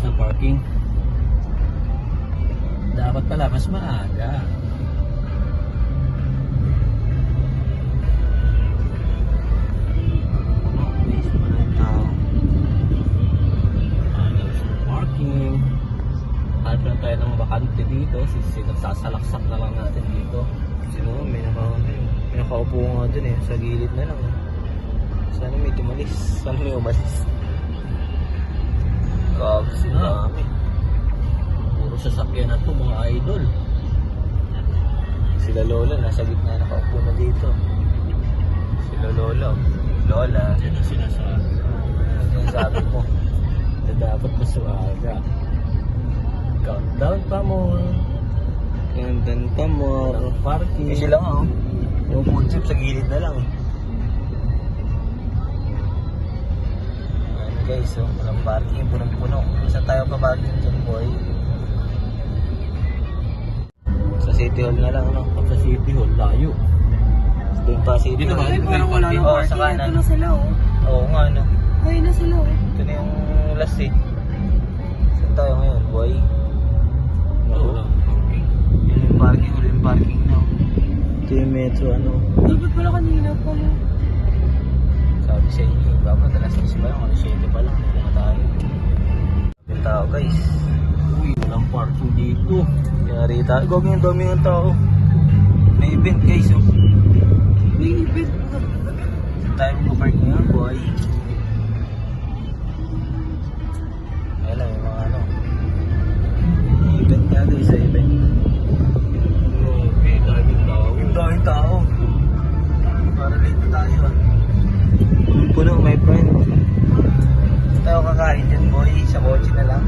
ng parking. Dapat pala mas maaga. Please, walang tao. Ayos ng parking. Hanap lang tayo ng bakante dito. Nagsasalaksak na lang natin dito. Sino, may nakaupo nga dun eh, sa gilid na lang. Sana may tumalis, sana may umalis. Kasi dami. Puro sasakyan na to mga idol. Sila Lola, nasa gitna nakaupo na dito. Sila Lola. Lola, Yan ang sinasabi. ano yung sabi mo? Na dapat mas maaga. Countdown pa mo. Kandan pa mo. Walang parking. Eh sila nga oh. Yung food trip sa gilid na lang eh. Ayan guys, oh, walang parking, punong-puno. Saan tayo pa-parking dyan, boy? Sa City Hall na lang, no? Pag sa City Hall, layo. Doon pa City Dito Hall. ba? Dito na wala ng Oo, parking. sa kanan. Ito na sila oh. Oo nga, no? Ayun na sila oh. Ito na yung last eh. Saan tayo ngayon, boy? Wala ng parking. Yun yung parking, huli yung parking na. Ito yung metro, ano? Dapat pala kanina pa no. Sabi sa inyo, dapat alas 10 pa lang, alas 7 pa lang. Hindi na tayo. Yung tao, guys. Uy, walang parking dito. Yari tayo. Gawin yung dami ng tao. May event, guys, oh. May event na. Saan tayo mag-park ngayon, boy? Ayun lang, yung mga ano. May event nga, guys, sa event. Okay, daming tao. Yung daming tao. Para late na tayo, ah. Puno, my friend. Saan tayo kakain dyan, boy? Sa kotse na lang.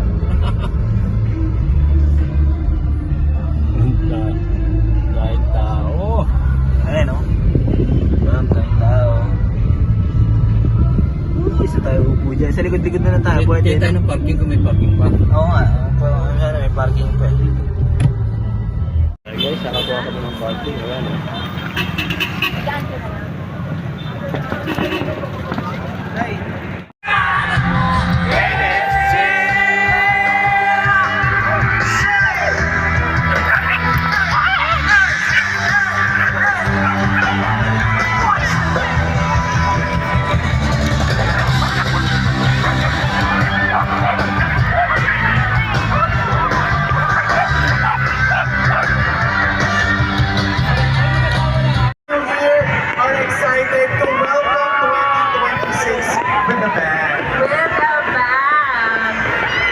Kahit tao. Ayan, oh. Daming tao. Uy, isa tayo upo dyan. Sa likod-likod na lang tayo, boy. Kaya tayo ng parking kung may parking pa. Oo nga, sana may parking pa. Guys, nakakuha kami ng parking. Ayan, oh. Are excited to welcome 2026 with the band. With a band.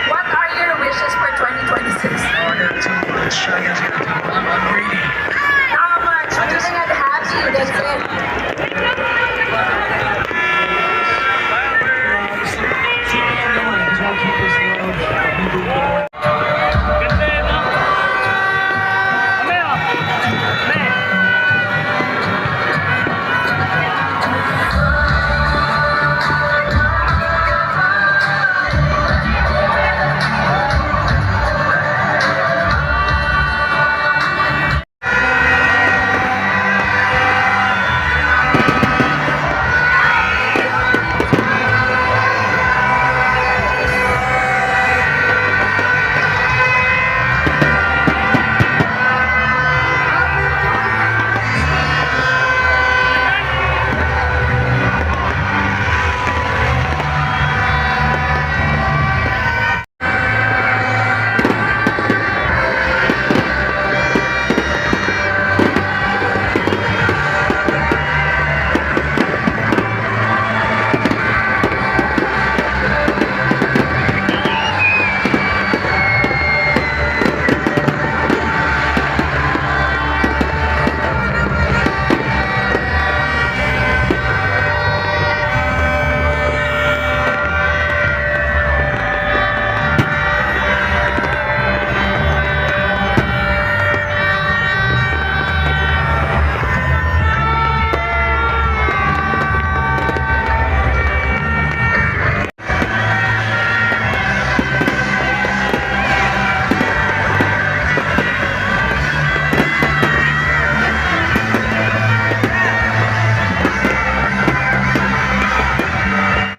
What are your wishes for 2026? Oh, not too much. I guess I'm ready. How much? Feeling and happy, that's it.